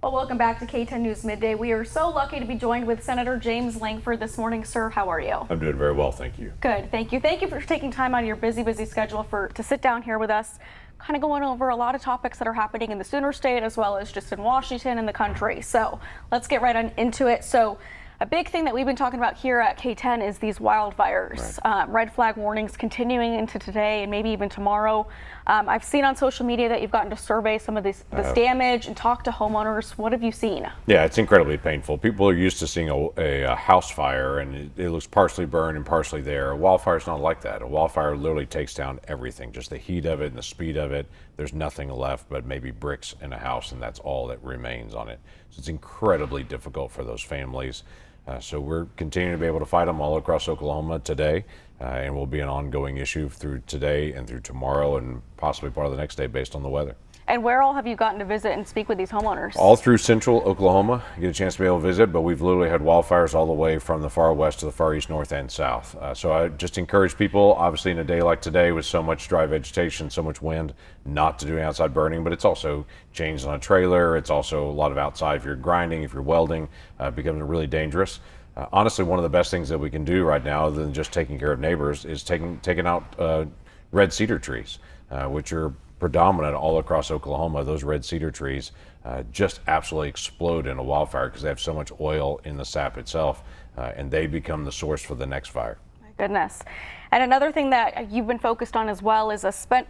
Well, welcome back to KTEN News Midday. We are so lucky to be joined with Senator James Lankford this morning. Sir, how are you? I'm doing very well, thank you. Good, thank you. Thank you for taking time out of your busy schedule to sit down here with us, kind of going over a lot of topics that are happening in the Sooner State as well as just in Washington and the country. So let's get right on into it. So a big thing that we've been talking about here at KTEN is these wildfires. Right. Red flag warnings continuing into today and maybe even tomorrow. I've seen on social media that you've gotten to survey some of this damage and talk to homeowners. What have you seen? Yeah, it's incredibly painful. People are used to seeing a house fire and it looks partially burned and partially there. A wildfire's not like that. A wildfire literally takes down everything, just the heat of it and the speed of it. There's nothing left but maybe bricks in a house, and that's all that remains on it. So it's incredibly difficult for those families. So we're continuing to be able to fight them all across Oklahoma today, and will be an ongoing issue through today and through tomorrow and possibly part of the next day based on the weather. And where all have you gotten to visit and speak with these homeowners? All through central Oklahoma. You get a chance to be able to visit, but we've literally had wildfires all the way from the far west to the far east, north, and south. So I just encourage people, obviously in a day like today with so much dry vegetation, so much wind, not to do outside burning, but it's also chains on a trailer. It's also a lot of outside if you're grinding, if you're welding, becomes really dangerous. Honestly, one of the best things that we can do right now, other than just taking care of neighbors, is taking out red cedar trees, which are predominant all across Oklahoma. Those red cedar trees just absolutely explode in a wildfire because they have so much oil in the sap itself, and they become the source for the next fire. My goodness. And another thing that you've been focused on as well is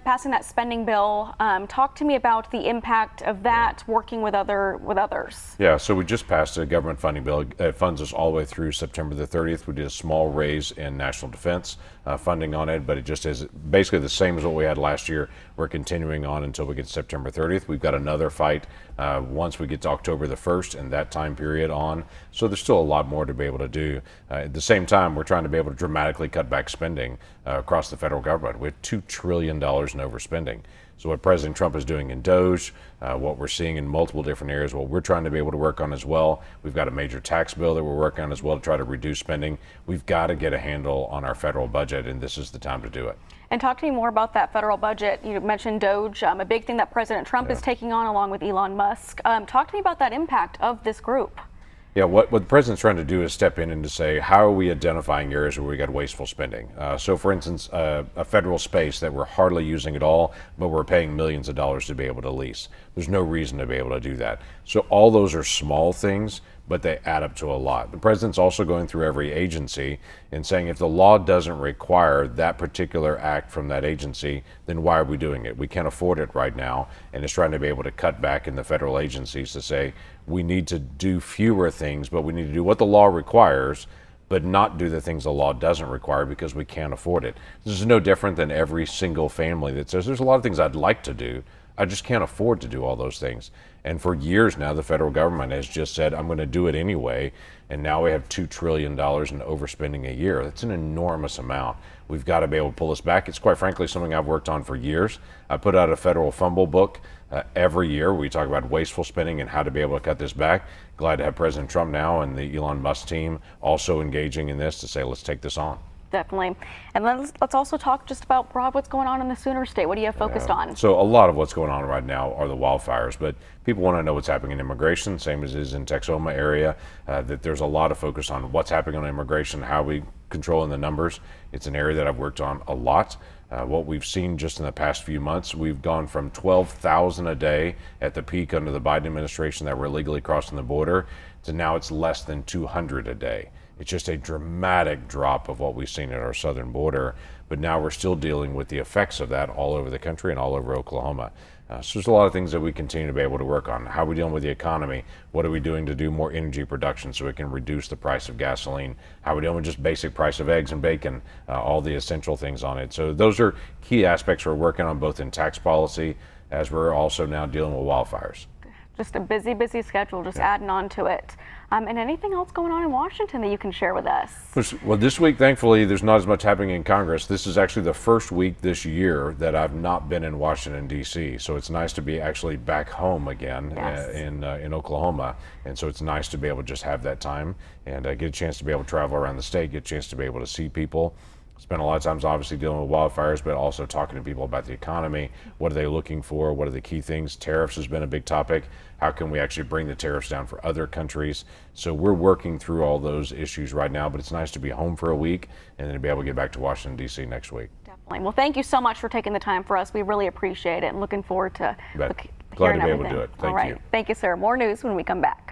passing that spending bill. Talk to me about the impact of that working with others. Yeah, so we just passed a government funding bill. It funds us all the way through September the 30th. We did a small raise in national defense funding on it, but it just is basically the same as what we had last year. We're continuing on until we get to September 30th. We've got another fight once we get to October the 1st and that time period on. So there's still a lot more to be able to do. At the same time, we're trying to be able to dramatically cut back spending across the federal government. We have $2 trillion in overspending. So what President Trump is doing in DOGE, what we're seeing in multiple different areas, what we're trying to be able to work on as well. We've got a major tax bill that we're working on as well to try to reduce spending. We've got to get a handle on our federal budget, and this is the time to do it. And talk to me more about that federal budget. You mentioned DOGE, a big thing that President Trump is taking on along with Elon Musk. Talk to me about that impact of this group. Yeah, what the president's trying to do is step in and to say, how are we identifying areas where we got wasteful spending? So, for instance, a federal space that we're hardly using at all, but we're paying millions of dollars to be able to lease. There's no reason to be able to do that. So all those are small things, but they add up to a lot. The president's also going through every agency and saying if the law doesn't require that particular act from that agency, then why are we doing it? We can't afford it right now, and it's trying to be able to cut back in the federal agencies to say we need to do fewer things, but we need to do what the law requires, but not do the things the law doesn't require because we can't afford it. This is no different than every single family that says there's a lot of things I'd like to do, I just can't afford to do all those things. And for years now, the federal government has just said, I'm going to do it anyway. And now we have $2 trillion in overspending a year. That's an enormous amount. We've got to be able to pull this back. It's quite frankly something I've worked on for years. I put out a federal fumble book every year. We talk about wasteful spending and how to be able to cut this back. Glad to have President Trump now and the Elon Musk team also engaging in this to say, let's take this on. Definitely. And let's also talk just about, Rob, what's going on in the Sooner State. What are you focused on? So a lot of what's going on right now are the wildfires, but people want to know what's happening in immigration, same as is in Texoma area, that there's a lot of focus on what's happening on immigration, how we controlling the numbers. It's an area that I've worked on a lot. What we've seen just in the past few months, we've gone from 12,000 a day at the peak under the Biden administration that were illegally crossing the border to now it's less than 200 a day. It's just a dramatic drop of what we've seen at our southern border, but now we're still dealing with the effects of that all over the country and all over Oklahoma. So there's a lot of things that we continue to be able to work on. How are we dealing with the economy? What are we doing to do more energy production so we can reduce the price of gasoline? How are we dealing with just basic price of eggs and bacon, all the essential things on it? So those are key aspects we're working on both in tax policy as we're also now dealing with wildfires. Just a busy schedule, just adding on to it. And anything else going on in Washington that you can share with us? Well, this week, thankfully, there's not as much happening in Congress. This is actually the first week this year that I've not been in Washington, D.C. So it's nice to be actually back home again in Oklahoma. And so it's nice to be able to just have that time and get a chance to be able to travel around the state, get a chance to be able to see people. Spent a lot of times obviously dealing with wildfires, but also talking to people about the economy. What are they looking for? What are the key things? Tariffs has been a big topic. How can we actually bring the tariffs down for other countries? So we're working through all those issues right now, but it's nice to be home for a week and then to be able to get back to Washington, D.C. next week. Definitely. Well, thank you so much for taking the time for us. We really appreciate it and looking forward to Glad hearing to be able everything. to do it. Thank All right. you. Thank you, sir. More news when we come back.